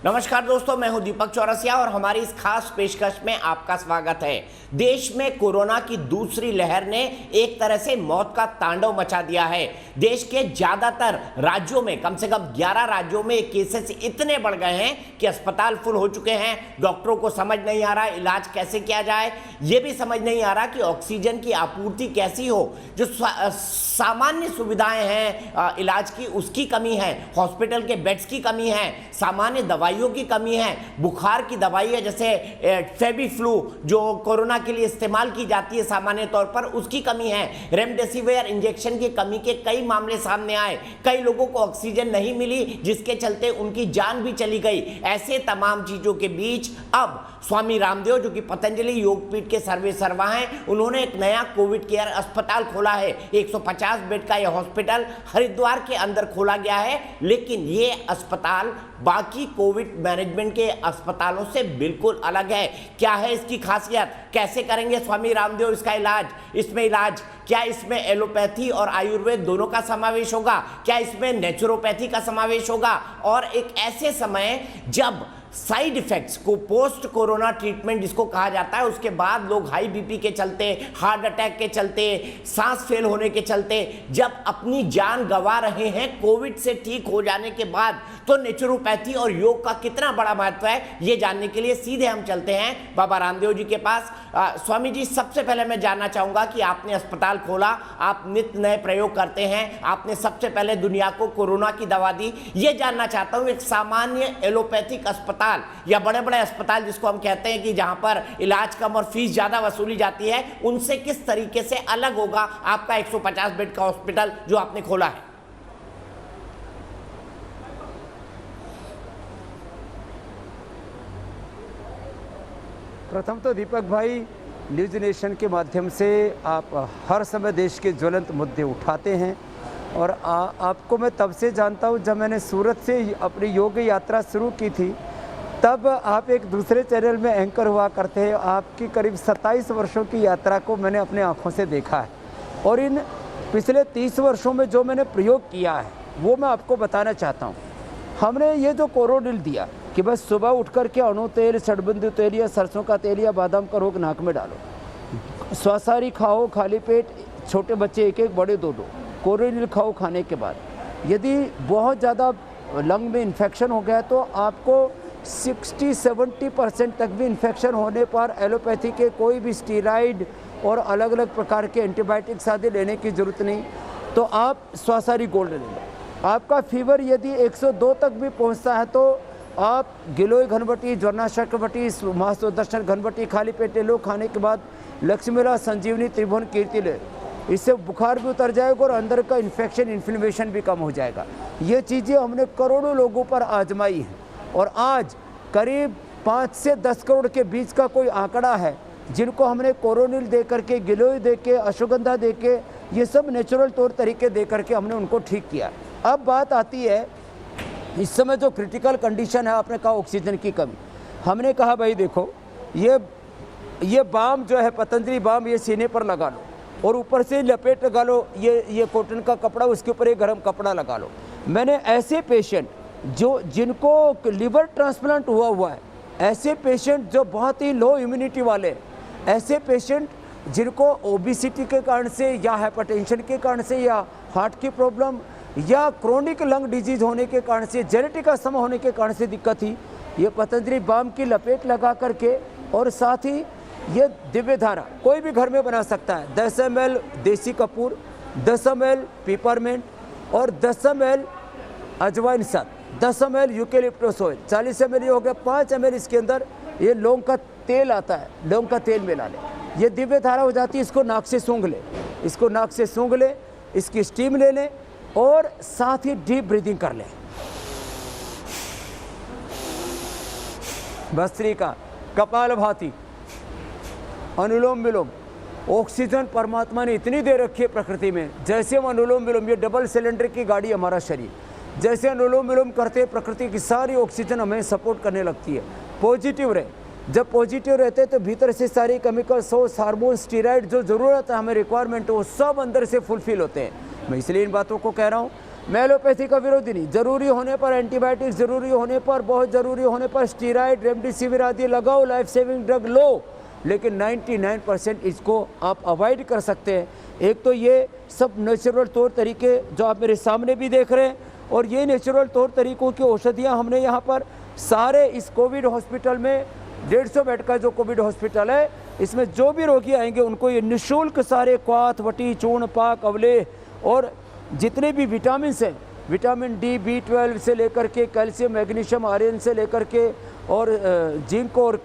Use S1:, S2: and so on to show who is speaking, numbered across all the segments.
S1: नमस्कार दोस्तों, मैं हूं दीपक चौरसिया और हमारी इस खास पेशकश में आपका स्वागत है। देश में कोरोना की दूसरी लहर ने एक तरह से मौत का तांडव मचा दिया है। देश के ज्यादातर राज्यों में, कम से कम 11 राज्यों में केसेस इतने बढ़ गए हैं कि अस्पताल फुल हो चुके हैं। डॉक्टरों को समझ नहीं आ रहा इलाज कैसे किया जाए, ये भी समझ नहीं आ रहा कि ऑक्सीजन की आपूर्ति कैसी हो। जो सामान्य सुविधाएं हैं इलाज की, उसकी कमी है, हॉस्पिटल के बेड्स की कमी है, सामान्य दवाइयों की कमी है, बुखार की दवाई है जैसे फेबीफ्लू जो कोरोना के लिए इस्तेमाल की जाती है सामान्य तौर पर, उसकी कमी है, रेमडेसिविर इंजेक्शन की कमी के कई मामले सामने आए। कई लोगों को ऑक्सीजन नहीं मिली जिसके चलते उनकी जान भी चली गई। ऐसे तमाम चीजों के बीच अब स्वामी रामदेव, जो कि पतंजलि योगपीठ के सर्वेसर्वा हैं, उन्होंने एक नया कोविड केयर अस्पताल खोला है। 150 बेड का यह हॉस्पिटल हरिद्वार के अंदर खोला गया है, लेकिन ये अस्पताल बाकी कोविड मैनेजमेंट के अस्पतालों से बिल्कुल अलग है। क्या है इसकी खासियत, कैसे करेंगे स्वामी रामदेव इसका इलाज, क्या इसमें एलोपैथी और आयुर्वेद दोनों का समावेश होगा, क्या इसमें नेचुरोपैथी का समावेश होगा, और एक ऐसे समय जब साइड इफेक्ट्स को, पोस्ट कोरोना ट्रीटमेंट जिसको कहा जाता है, उसके बाद लोग हाई बीपी के चलते, हार्ट अटैक के चलते, सांस फेल होने के चलते जब अपनी जान गंवा रहे हैं कोविड से ठीक हो जाने के बाद, तो नेचुरोपैथी और योग का कितना बड़ा महत्व है, ये जानने के लिए सीधे हम चलते हैं बाबा रामदेव जी के पास। स्वामी जी, सबसे पहले मैं जानना चाहूँगा कि आपने अस्पताल खोला, आप नित्य नए प्रयोग करते हैं, आपने सबसे पहले दुनिया को कोरोना की दवा दी। ये जानना चाहता हूँ, एक सामान्य एलोपैथिक अस्पताल या बड़े बड़े अस्पताल जिसको हम कहते हैं कि जहां पर इलाज कम और फीस ज्यादा वसूली जाती है, उनसे किस तरीके से अलग होगा आपका 150 बेड का हॉस्पिटल जो आपने खोला है?
S2: प्रथम तो दीपक भाई, न्यूज नेशन के माध्यम से आप हर समय देश के ज्वलंत मुद्दे उठाते हैं और आपको मैं तब से जानता हूं जब मैंने सूरत से अपनी योग यात्रा शुरू की थी, तब आप एक दूसरे चैनल में एंकर हुआ करते हैं। आपकी करीब 27 वर्षों की यात्रा को मैंने अपने आँखों से देखा है और इन पिछले 30 वर्षों में जो मैंने प्रयोग किया है वो मैं आपको बताना चाहता हूँ। हमने ये जो कोरोनिल दिया कि बस सुबह उठ कर के अणु तेल, षडबिंदु तेल या सरसों का तेल या बादाम का रोग नाक में डालो, स्वासारी खाओ खाली पेट, छोटे बच्चे 1-1, बड़े 2-2, कोरोनिल खाओ खाने के बाद। यदि बहुत ज़्यादा लंग में इन्फेक्शन हो गया तो आपको 60-70% तक भी इन्फेक्शन होने पर एलोपैथी के कोई भी स्टीराइड और अलग अलग प्रकार के एंटीबायोटिक्स आदि लेने की ज़रूरत नहीं, तो आप स्वासारी गोल्ड ले लो। आपका फीवर यदि 102 तक भी पहुंचता है तो आप गिलोय घनबटी, ज्वरनाशक घनबटी, महासुदर्शन घनबटी खाली पेट ले लो। खाने के बाद लक्ष्मीला, संजीवनी, त्रिभुवन कीर्ति ले, इससे बुखार भी उतर जाएगा और अंदर का इन्फेक्शन, इन्फ्लेमेशन भी कम हो जाएगा। ये चीज़ें हमने करोड़ों लोगों पर आजमाई हैं और आज करीब 5 से 10 करोड़ के बीच का कोई आंकड़ा है जिनको हमने कोरोनिल दे करके, गिलोय दे के, अश्वगंधा दे के, ये सब नेचुरल तौर तरीके दे करके हमने उनको ठीक किया। अब बात आती है इस समय जो क्रिटिकल कंडीशन है, आपने कहा ऑक्सीजन की कमी। हमने कहा भाई देखो, ये बाम जो है पतंजलि बाम, ये सीने पर लगा लो और ऊपर से लपेट लगा लो, ये कॉटन का कपड़ा, उसके ऊपर एक गर्म कपड़ा लगा लो। मैंने ऐसे पेशेंट जिनको लिवर ट्रांसप्लांट हुआ है, ऐसे पेशेंट जो बहुत ही लो इम्यूनिटी वाले, ऐसे पेशेंट जिनको ओबेसिटी के कारण से या हाइपरटेंशन के कारण से या हार्ट की प्रॉब्लम या क्रोनिक लंग डिजीज होने के कारण से, जेनेटिक अस्थमा होने के कारण से दिक्कत थी, ये पतंजलि बाम की लपेट लगा करके, और साथ ही ये दिव्य धारा कोई भी घर में बना सकता है। 10 ml देसी कपूर, 10 ml पिपरमेंट और 10 ml अजवाइन साथ, 10 ml यूकेलिप्टस ऑयल, 40 ml ये हो गया, 5 ml इसके अंदर ये लौंग का तेल आता है, लौंग का तेल मिला ले, ये दिव्य धारा हो जाती है। इसको नाक से सूंघ ले, इसको नाक से सूंघ ले, इसकी स्टीम ले लें और साथ ही डीप ब्रीदिंग कर लें। भस्त्रिका, कपालभाति, अनुलोम विलोम। ऑक्सीजन परमात्मा ने इतनी दे रखी है प्रकृति में, जैसे हम अनुलोम विलोम, ये डबल सिलेंडर की गाड़ी हमारा शरीर, जैसे अनुलोम विलोम करते हैं प्रकृति की सारी ऑक्सीजन हमें सपोर्ट करने लगती है। पॉजिटिव रहे, जब पॉजिटिव रहते हैं तो भीतर से सारी केमिकल, सोर्स, हार्मोन, स्टीराइड जो ज़रूरत है हमें, रिक्वायरमेंट, वो सब अंदर से फुलफिल होते हैं। मैं इसलिए इन बातों को कह रहा हूँ मैं एलोपैथी का विरोधी नहीं, जरूरी होने पर एंटीबायोटिक, जरूरी होने पर, बहुत जरूरी होने पर स्टीरॉयड, रेमडेसिविर आदि लगाओ, लाइफ सेविंग ड्रग लो, लेकिन 99% इसको आप अवॉइड कर सकते हैं। एक तो ये सब नेचुरल तौर तरीके जो आप मेरे सामने भी देख रहे हैं, और ये नेचुरल तौर तरीकों की औषधियाँ हमने यहाँ पर सारे इस कोविड हॉस्पिटल में 150 बेड का जो कोविड हॉस्पिटल है, इसमें जो भी रोगी आएंगे उनको ये निःशुल्क सारे क्वाथ, वटी, चूर्ण, पाक, अवलेह और जितने भी विटामिन हैं, विटामिन डी, B12 से लेकर के कैल्शियम, मैग्नीशियम, आयरन से लेकर के और जिंक और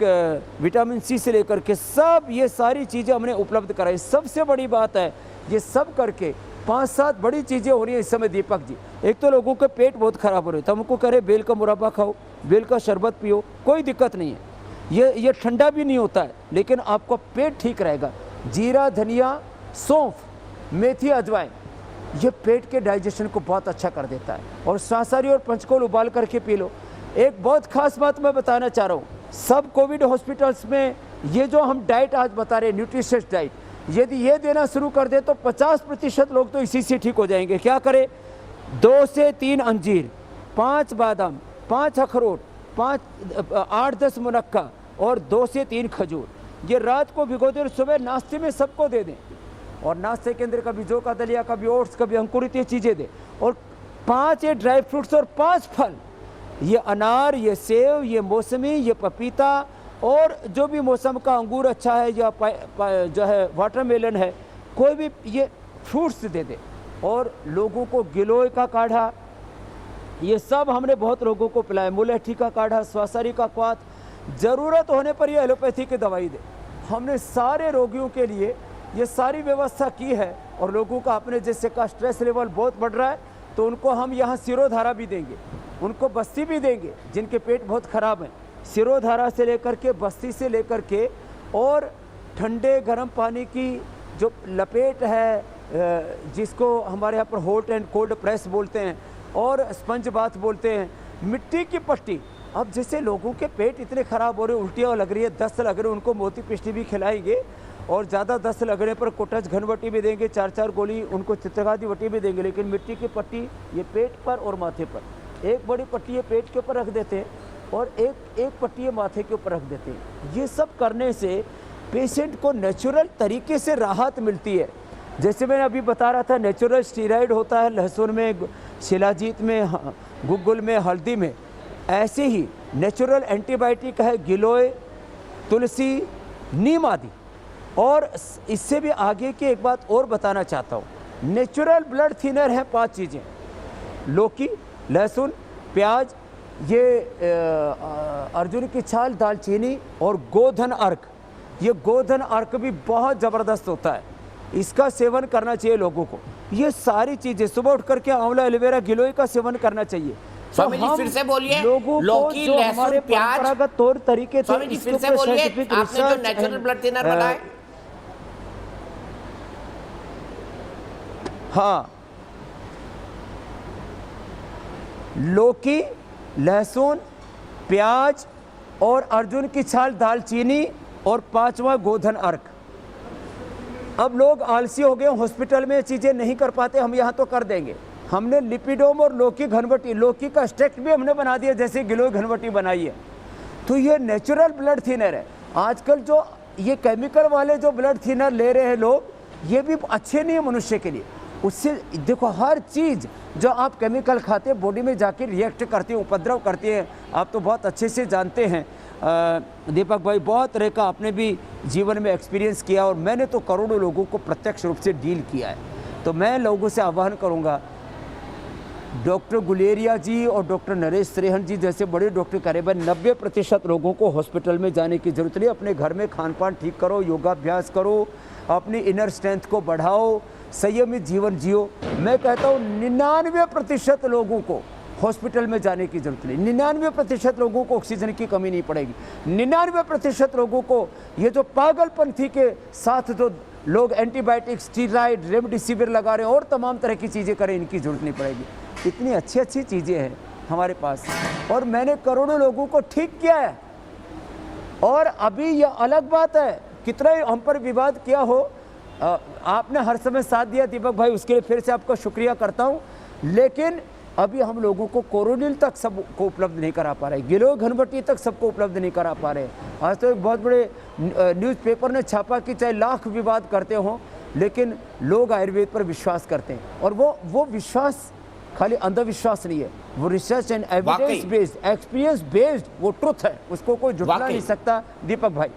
S2: विटामिन सी से लेकर के सब ये सारी चीज़ें हमने उपलब्ध कराई। सबसे बड़ी बात है ये सब करके 5-7 बड़ी चीज़ें हो रही हैं इस समय दीपक जी। एक तो लोगों के पेट बहुत ख़राब हो रहे थे, हमको कह रहे बेल का मुरब्बा खाओ, बेल का शरबत पियो, कोई दिक्कत नहीं है, ये ठंडा भी नहीं होता है, लेकिन आपका पेट ठीक रहेगा। जीरा, धनिया, सौंफ, मेथी, अजवाइन, ये पेट के डाइजेशन को बहुत अच्छा कर देता है। और सांसारी और पंचकोल उबाल करके पी लो। एक बहुत खास बात मैं बताना चाह रहा हूँ, सब कोविड हॉस्पिटल्स में ये जो हम डाइट आज बता रहे हैं, न्यूट्रिशियस डाइट, यदि ये देना शुरू कर दे तो 50% लोग तो इसी से ठीक हो जाएंगे। क्या करें? 2 से 3 अंजीर, 5 बादाम, 5 अखरोट, 8-10 मुनक्का और 2 से 3 खजूर, ये रात को भिगो दें और सुबह नाश्ते में सबको दे दें। और नाश्ते के अंदर कभी जौ का दलिया, कभी ओट्स, कभी अंकुरित, ये चीज़ें दें। और 5 ये ड्राई फ्रूट्स और 5 फल, ये अनार, ये सेब, ये मौसमी, ये पपीता और जो भी मौसम का अंगूर अच्छा है या जो है वाटरमेलन है, कोई भी ये फ्रूट्स दे दे। और लोगों को गिलोय का काढ़ा, ये सब हमने बहुत लोगों को पिलाया, मुलेठी का काढ़ा, स्वासारी का क्वाथ, ज़रूरत होने पर ये एलोपैथी की दवाई दे। हमने सारे रोगियों के लिए ये सारी व्यवस्था की है। और लोगों का अपने जैसे का स्ट्रेस लेवल बहुत बढ़ रहा है तो उनको हम यहाँ सिरोधारा भी देंगे, उनको बस्ती भी देंगे जिनके पेट बहुत ख़राब हैं। सिरोधारा से लेकर के, बस्ती से लेकर के, और ठंडे गर्म पानी की जो लपेट है, जिसको हमारे यहाँ पर हॉट एंड कोल्ड प्रेस बोलते हैं और स्पंज बाथ बोलते हैं, मिट्टी की पट्टी। अब जैसे लोगों के पेट इतने ख़राब हो रहे, उल्टियाँ लग रही है, दस्त लग रहे, उनको मोती पिष्टी भी खिलाएंगे। और ज़्यादा दस्त लगने पर कोटच घनवटी भी देंगे, 4-4 गोली, उनको चित्रगादी वटी भी देंगे। लेकिन मिट्टी की पट्टी ये पेट पर और माथे पर, एक बड़ी पट्टी ये पेट के ऊपर रख देते हैं और एक पट्टी ये माथे के ऊपर रख देते हैं। ये सब करने से पेशेंट को नेचुरल तरीके से राहत मिलती है। जैसे मैंने अभी बता रहा था, नेचुरल स्टीरॉयड होता है लहसुन में, शिलाजीत में, गुग्गुल में, हल्दी में। ऐसे ही नेचुरल एंटीबायोटिक है गिलोय, तुलसी, नीम आदि। और इससे भी आगे की एक बात और बताना चाहता हूँ, नेचुरल ब्लड थिनर है 5 चीज़ें, लौकी, लहसुन, प्याज, ये अर्जुन की छाल, दालचीनी और गोधन अर्क। ये गोधन अर्क भी बहुत ज़बरदस्त होता है, इसका सेवन करना चाहिए लोगों को। ये सारी चीज़ें सुबह उठ करके आंवला, एलोवेरा, गिलोय का सेवन करना चाहिए।
S1: स्वामी जी फिर से बोलिए,
S2: लोगों
S1: लौकी,
S2: को जो
S1: लहसुन,
S2: हमारे
S1: प्याज,
S2: परंपरागत तौर तरीके थे,
S1: स्वामी जी फिर से बोलिए, आपने जो नेचुरल ब्लड थिनर बताया।
S2: हाँ, लौकी, लहसुन, प्याज और अर्जुन की छाल, दालचीनी और 5वां गोधन अर्क। अब लोग आलसी हो गए, हॉस्पिटल में चीज़ें नहीं कर पाते, हम यहाँ तो कर देंगे। हमने लिपिडोम और लौकी घनवटी, लौकी का स्टेक्ट भी हमने बना दिया जैसे गिलोय घनवटी बनाई है। तो ये नेचुरल ब्लड थिनर है। आजकल जो ये केमिकल वाले जो ब्लड थिनर ले रहे हैं लोग, ये भी अच्छे नहीं है मनुष्य के लिए। उससे देखो, हर चीज़ जो आप केमिकल खाते हैं बॉडी में जाके रिएक्ट करती है, उपद्रव करती है। आप तो बहुत अच्छे से जानते हैं दीपक भाई, बहुत तरह का आपने भी जीवन में एक्सपीरियंस किया और मैंने तो करोड़ों लोगों को प्रत्यक्ष रूप से डील किया है। तो मैं लोगों से आह्वान करूँगा, डॉक्टर गुलेरिया जी और डॉक्टर नरेश त्रेहन जी जैसे बड़े डॉक्टर कह रहे भाई 90% लोगों को हॉस्पिटल में जाने की ज़रूरत नहीं। अपने घर में खान पान ठीक करो, योगाभ्यास करो, अपनी इनर स्ट्रेंथ को बढ़ाओ, संयमित जीवन जियो। मैं कहता हूँ 99% लोगों को हॉस्पिटल में जाने की ज़रूरत नहीं। 99% लोगों को ऑक्सीजन की कमी नहीं पड़ेगी। 99% लोगों को ये जो पागलपंथी के साथ जो लोग एंटीबायोटिक, स्टीरॉयड, रेमडेसिविर लगा रहे हैं और तमाम तरह की चीज़ें करें, इनकी ज़रूरत नहीं पड़ेगी। इतनी अच्छी अच्छी चीज़ें हैं हमारे पास और मैंने करोड़ों लोगों को ठीक किया है। और अभी यह अलग बात है, कितना ही हम पर विवाद किया हो, आपने हर समय साथ दिया दीपक भाई, उसके लिए फिर से आपका शुक्रिया करता हूँ। लेकिन अभी हम लोगों को कोरोनिल तक सबको उपलब्ध नहीं करा पा रहे, गिलोय घनवटी तक सबको उपलब्ध नहीं करा पा रहे। आज तो एक बहुत बड़े न्यूज़पेपर ने छापा कि चाहे लाख विवाद करते हों, लेकिन लोग आयुर्वेद पर विश्वास करते हैं। और वो विश्वास खाली अंधविश्वास नहीं है, वो research and evidence based, experience based वो ट्रुथ है, उसको कोई झुठला नहीं सकता। दीपक भाई,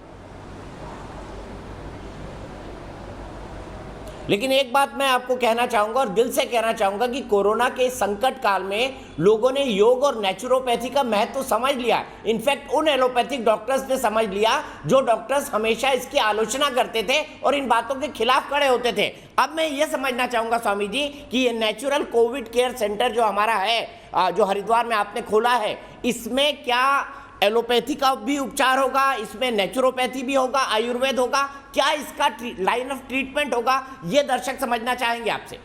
S1: लेकिन एक बात मैं आपको कहना चाहूंगा और दिल से कहना चाहूंगा कि कोरोना के संकट काल में लोगों ने योग और नेचुरोपैथी का महत्व समझ लिया। इनफैक्ट उन एलोपैथिक डॉक्टर्स ने समझ लिया जो डॉक्टर्स हमेशा इसकी आलोचना करते थे और इन बातों के खिलाफ खड़े होते थे। अब मैं ये समझना चाहूंगा स्वामी जी कि ये नेचुरल कोविड केयर सेंटर जो हमारा है, जो हरिद्वार में आपने खोला है, इसमें क्या एलोपैथी का भी उपचार होगा, इसमें नेचुरोपैथी भी होगा, आयुर्वेद होगा, क्या इसका लाइन ऑफ ट्रीटमेंट होगा, ये दर्शक समझना चाहेंगे आपसे।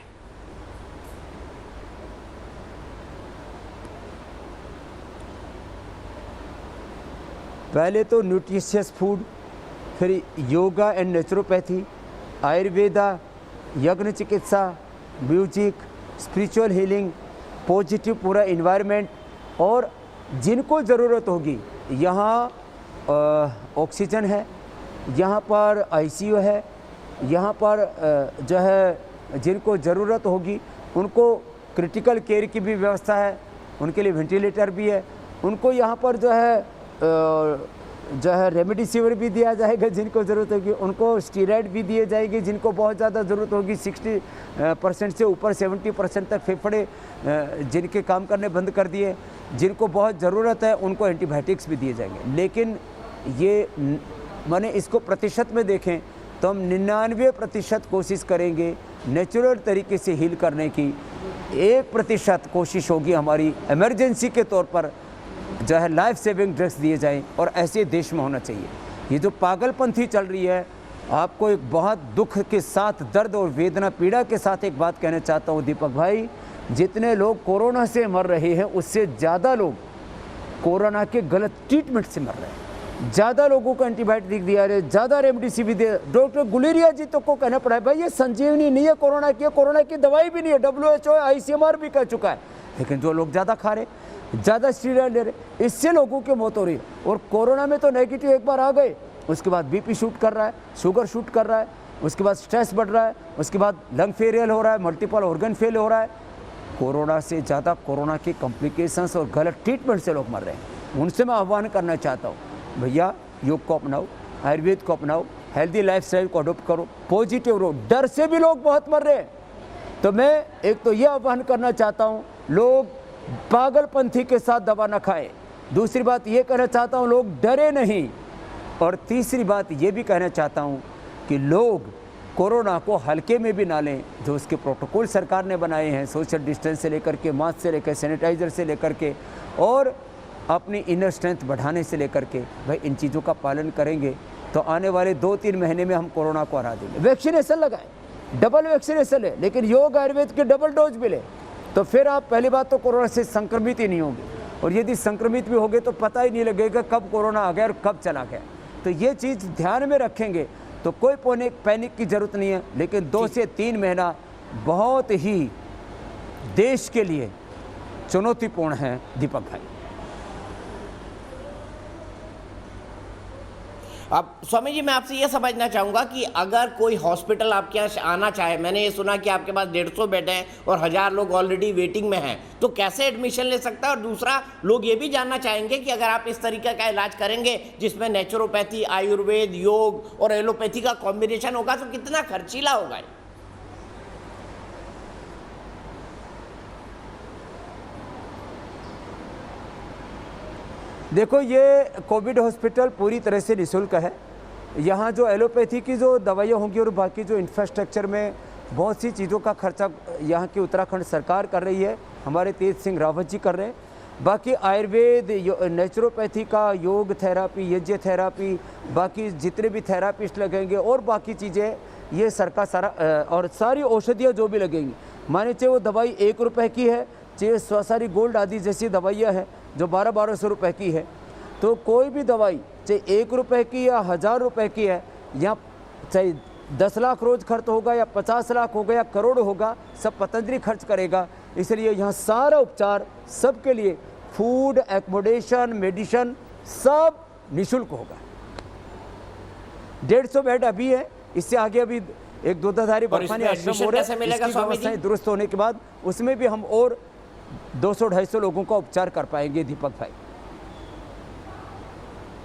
S2: पहले तो न्यूट्रिशियस फूड, फिर योगा एंड नेचुरोपैथी, आयुर्वेदा, यज्ञ चिकित्सा, म्यूजिक, स्पिरिचुअल हीलिंग, पॉजिटिव पूरा इन्वायरमेंट, और जिनको ज़रूरत होगी यहाँ ऑक्सीजन है, यहाँ पर आईसीयू है, यहाँ पर जो है जिनको ज़रूरत होगी उनको क्रिटिकल केयर की भी व्यवस्था है, उनके लिए वेंटिलेटर भी है, उनको यहाँ पर जो है रेमडेसिविर भी दिया जाएगा जिनको ज़रूरत होगी, उनको स्टीरॉयड भी दिए जाएंगे जिनको बहुत ज़्यादा ज़रूरत होगी। 60% से ऊपर 70% तक फेफड़े जिनके काम करने बंद कर दिए, जिनको बहुत ज़रूरत है उनको एंटीबायोटिक्स भी दिए जाएंगे। लेकिन ये माने इसको प्रतिशत में देखें तो हम 99% कोशिश करेंगे नेचुरल तरीके से हील करने की, 1% कोशिश होगी हमारी इमरजेंसी के तौर पर जो है लाइफ सेविंग ड्रग्स दिए जाएं, और ऐसे देश में होना चाहिए। ये जो पागलपंथी चल रही है, आपको एक बहुत दुख के साथ, दर्द और वेदना पीड़ा के साथ एक बात कहना चाहता हूँ दीपक भाई, जितने लोग कोरोना से मर रहे हैं उससे ज़्यादा लोग कोरोना के गलत ट्रीटमेंट से मर रहे हैं। ज़्यादा लोगों को एंटीबायोटिक दिया रहे, ज़्यादा रेमडेसिविर दिया। डॉक्टर गुलेरिया जी तो को कहना पड़ा है भाई ये संजीवनी नहीं है कोरोना की दवाई भी नहीं है, WHO ICMR भी कह चुका है, लेकिन जो लोग ज़्यादा खा रहे, ज़्यादा स्टीरॉयड ले रहे, इससे लोगों की मौत हो रही है। और कोरोना में तो नेगेटिव एक बार आ गए, उसके बाद बीपी शूट कर रहा है, शुगर शूट कर रहा है, उसके बाद स्ट्रेस बढ़ रहा है, उसके बाद लंग फेलियर हो रहा है, मल्टीपल ऑर्गन फेल हो रहा है। कोरोना से ज़्यादा कोरोना के कॉम्प्लिकेशंस और गलत ट्रीटमेंट से लोग मर रहे हैं। उनसे मैं आह्वान करना चाहता हूँ, भैया योग को अपनाओ, आयुर्वेद को अपनाओ, हेल्दी लाइफस्टाइल को अडोप्ट करो, पॉजिटिव रहो। डर से भी लोग बहुत मर रहे हैं। तो मैं एक तो ये आह्वान करना चाहता हूँ, लोग पागलपंथी के साथ दवा न खाएं। दूसरी बात ये कहना चाहता हूँ, लोग डरे नहीं। और तीसरी बात ये भी कहना चाहता हूँ कि लोग कोरोना को हल्के में भी ना लें। जो उसके प्रोटोकॉल सरकार ने बनाए हैं, सोशल डिस्टेंस से लेकर के, मास्क से लेकर, सैनिटाइज़र से लेकर के, और अपनी इनर स्ट्रेंथ बढ़ाने से लेकर के, भाई इन चीज़ों का पालन करेंगे तो आने वाले 2-3 महीने में हम कोरोना को हरा देंगे। वैक्सीनेशन लगाएं, डबल वैक्सीनेशन है, लेकिन योग आयुर्वेद के डबल डोज भी लें, तो फिर आप पहली बात तो कोरोना से संक्रमित ही नहीं होंगे। और यदि संक्रमित भी होंगे तो पता ही नहीं लगेगा कब कोरोना आ गया और कब चला गया। तो ये चीज़ ध्यान में रखेंगे तो कोई पैनिक की ज़रूरत नहीं है। लेकिन 2 से 3 महीना बहुत ही देश के लिए चुनौतीपूर्ण है दीपक भाई।
S1: अब स्वामी जी मैं आपसे ये समझना चाहूँगा कि अगर कोई हॉस्पिटल आपके यहाँ आना चाहे, मैंने ये सुना कि आपके पास 150 बेड हैं और 1000 लोग ऑलरेडी वेटिंग में हैं, तो कैसे एडमिशन ले सकता है? और दूसरा, लोग ये भी जानना चाहेंगे कि अगर आप इस तरीके का इलाज करेंगे जिसमें नेचुरोपैथी, आयुर्वेद, योग और एलोपैथी का कॉम्बिनेशन होगा, तो कितना खर्चीला होगा?
S2: देखो, ये कोविड हॉस्पिटल पूरी तरह से निःशुल्क है। यहाँ जो एलोपैथी की जो दवाइयाँ होंगी और बाकी जो इंफ्रास्ट्रक्चर में बहुत सी चीज़ों का खर्चा यहाँ की उत्तराखंड सरकार कर रही है, हमारे तेज सिंह रावत जी कर रहे हैं। बाकी आयुर्वेद, नेचुरोपैथी का, योग थेरापी, यज्ञ थेरापी, बाकी जितने भी थेरापिस्ट लगेंगे और बाकी चीज़ें, ये सरकार सारा, और सारी औषधियाँ जो भी लगेंगी, माने चाहे वो दवाई 1 रुपये की है, चाहे स्वासारी गोल्ड आदि जैसी दवाइयाँ हैं जो 1200 रुपये की है, तो कोई भी दवाई चाहे 1 रुपये की या 1000 रुपये की है, या चाहे 10 लाख रोज खर्च होगा या 50 लाख होगा या करोड़ होगा, सब पतंजलि खर्च करेगा। इसलिए यहाँ सारा उपचार सबके लिए, फूड, एकोमोडेशन, मेडिसिन सब निःशुल्क होगा। 150 बेड अभी है, इससे आगे अभी एक दूधाधारी बर्फानी आश्रम हो रहा है, इसकी व्यवस्थाएं दुरुस्त होने के बाद उसमें भी हम और 200-250 लोगों का उपचार कर पाएंगे। दीपक भाई,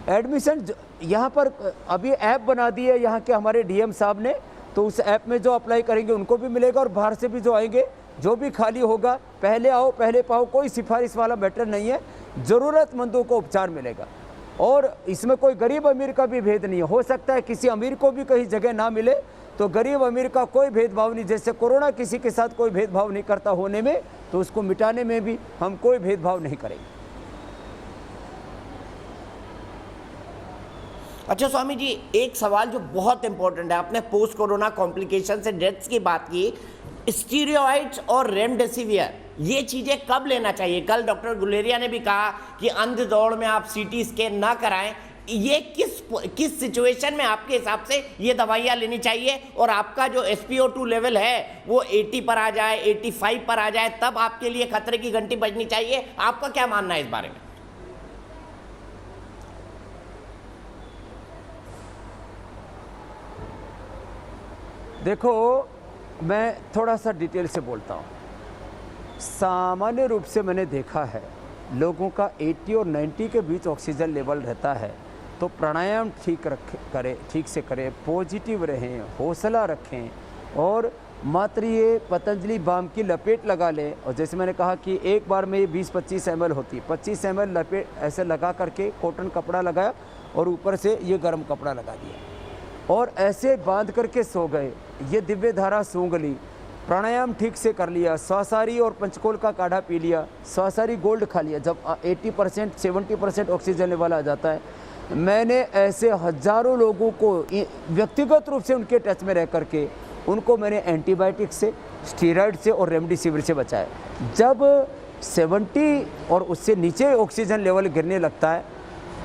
S2: एडमिशन यहाँ पर अभी ऐप बना दी है यहाँ के हमारे डीएम साहब ने, तो उस ऐप में जो अप्लाई करेंगे उनको भी मिलेगा, और बाहर से भी जो आएंगे, जो भी खाली होगा, पहले आओ पहले पाओ, कोई सिफारिश वाला मैटर नहीं है, ज़रूरतमंदों को उपचार मिलेगा। और इसमें कोई गरीब अमीर का भी भेद नहीं है। हो सकता है किसी अमीर को भी कहीं जगह ना मिले, तो गरीब अमीर का कोई भेदभाव नहीं, जैसे कोरोना किसी के साथ कोई भेदभाव नहीं करता होने में, तो उसको मिटाने में भी हम कोई भेदभाव नहीं करेंगे।
S1: अच्छा स्वामी जी, एक सवाल जो बहुत इंपॉर्टेंट है, आपने पोस्ट कोरोना कॉम्प्लिकेशन से डेथ्स की बात की, स्टीरॉइड्स और रेमडेसिवियर, ये चीजें कब लेना चाहिए? कल डॉक्टर गुलेरिया ने भी कहा कि अंध दौड़ में आप सीटी स्कैन ना कराएं। ये किस सिचुएशन में आपके हिसाब से ये दवाइयाँ लेनी चाहिए, और आपका जो SpO2 लेवल है वो 80 पर आ जाए, 85 पर आ जाए, तब आपके लिए खतरे की घंटी बजनी चाहिए? आपका क्या मानना है इस बारे में?
S2: देखो, मैं थोड़ा सा डिटेल से बोलता हूँ। सामान्य रूप से मैंने देखा है लोगों का 80 और 90 के बीच ऑक्सीजन लेवल रहता है, तो प्राणायाम ठीक से करें, पॉजिटिव रहें, हौसला रखें, और मात्र ये पतंजलि बाम की लपेट लगा लें। और जैसे मैंने कहा कि एक बार में ये 20-25 ml होती है, 25 ml लपेट ऐसे लगा करके कॉटन कपड़ा लगाया और ऊपर से ये गर्म कपड़ा लगा दिया और ऐसे बांध करके सो गए। ये दिव्य धारा सूंघ ली, प्राणायाम ठीक से कर लिया, स्वासारी और पंचकोल का काढ़ा पी लिया, स्वासारी गोल्ड खा लिया। जब 80% 70% ऑक्सीजन लेवल आ जाता है, मैंने ऐसे हजारों लोगों को व्यक्तिगत रूप से उनके टच में रह करके उनको मैंने एंटीबायोटिक से, स्टीरॉयड से और रेमडेसिविर से बचाया। जब 70 और उससे नीचे ऑक्सीजन लेवल गिरने लगता है,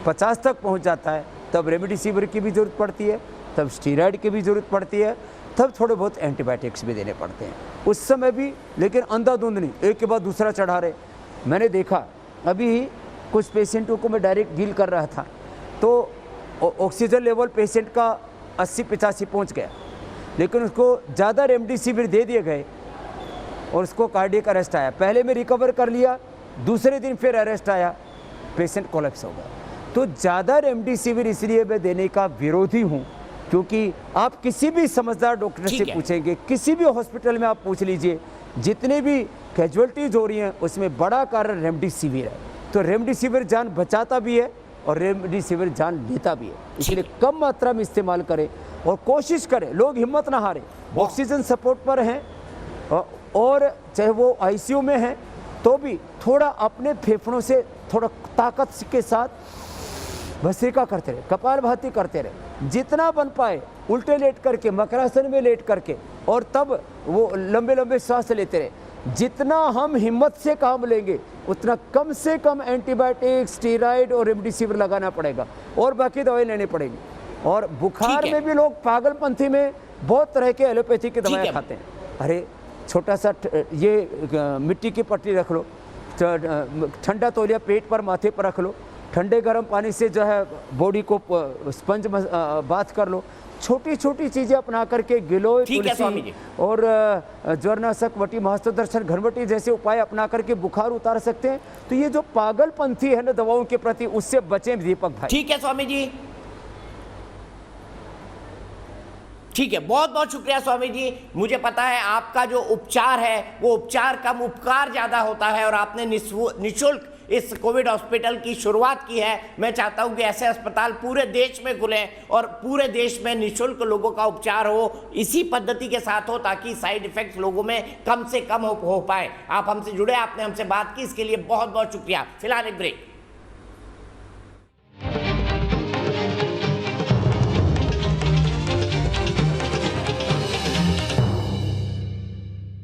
S2: 50 तक पहुंच जाता है, तब रेमडेसिविर की भी ज़रूरत पड़ती है, तब स्टीरॉयड की भी ज़रूरत पड़ती है, तब थोड़े बहुत एंटीबायोटिक्स भी देने पड़ते हैं उस समय भी। लेकिन अंधाधुंध नहीं, एक के बाद दूसरा चढ़ा रहे। मैंने देखा अभी कुछ पेशेंटों को मैं डायरेक्ट डील कर रहा था, तो ऑक्सीजन लेवल पेशेंट का 80-85 पहुंच गया, लेकिन उसको ज़्यादा रेमडेसिविर दे दिए गए और उसको कार्डियक अरेस्ट आया। पहले में रिकवर कर लिया, दूसरे दिन फिर अरेस्ट आया, पेशेंट कोलैप्स हो गया। तो ज़्यादा रेमडेसिविर इसलिए मैं देने का विरोधी हूँ, क्योंकि आप किसी भी समझदार डॉक्टर से पूछेंगे, किसी भी हॉस्पिटल में आप पूछ लीजिए, जितने भी कैजुअलिटीज़ हो रही हैं उसमें बड़ा कारण रेमडेसिविर है। तो रेमडेसिविर जान बचाता भी है और रेमडेसिविर जान लेता भी है, इसलिए कम मात्रा में इस्तेमाल करें और कोशिश करें, लोग हिम्मत ना हारें। ऑक्सीजन सपोर्ट पर हैं और चाहे वो आईसीयू में हैं, तो भी थोड़ा अपने फेफड़ों से थोड़ा ताकत के साथ भस्त्रिका करते रहे, कपालभाति करते रहे, जितना बन पाए, उल्टे लेट करके, मकरासन में लेट करके, और तब वो लंबे लंबे सांस लेते रहे। जितना हम हिम्मत से काम लेंगे उतना कम से कम एंटीबायोटिक, स्टीरॉयड और रेमडेसिविर लगाना पड़ेगा और बाकी दवाई लेनी पड़ेगी। और बुखार में भी लोग पागलपंथी में बहुत तरह के एलोपैथी की दवाएं खाते हैं। अरे छोटा सा ये मिट्टी की पट्टी रख लो, ठंडा तौलिया पेट पर, माथे पर रख लो, ठंडे गर्म पानी से जो है बॉडी को स्पंज बाथ कर लो। छोटी छोटी चीजें अपना करके गिलोय, तुलसी और ज्वरनाशक, वटी, महास्तोदर्शन, घरवटी जैसे उपाय अपना करके बुखार उतार सकते हैं। तो ये जो पागलपंथी है ना दवाओं के प्रति, उससे बचें दीपक भाई।
S1: ठीक है स्वामी जी, ठीक है, बहुत बहुत शुक्रिया स्वामी जी। मुझे पता है आपका जो उपचार है वो उपचार कम, उपकार ज्यादा होता है, और आपने निःशुल्क इस कोविड हॉस्पिटल की शुरुआत की है। मैं चाहता हूं कि ऐसे अस्पताल पूरे देश में खुलें और पूरे देश में निःशुल्क लोगों का उपचार हो, इसी पद्धति के साथ हो, ताकि साइड इफेक्ट्स लोगों में कम से कम हो पाए। आप हमसे जुड़े, आपने हमसे बात की, इसके लिए बहुत बहुत शुक्रिया। फिलहाल एक ब्रेक।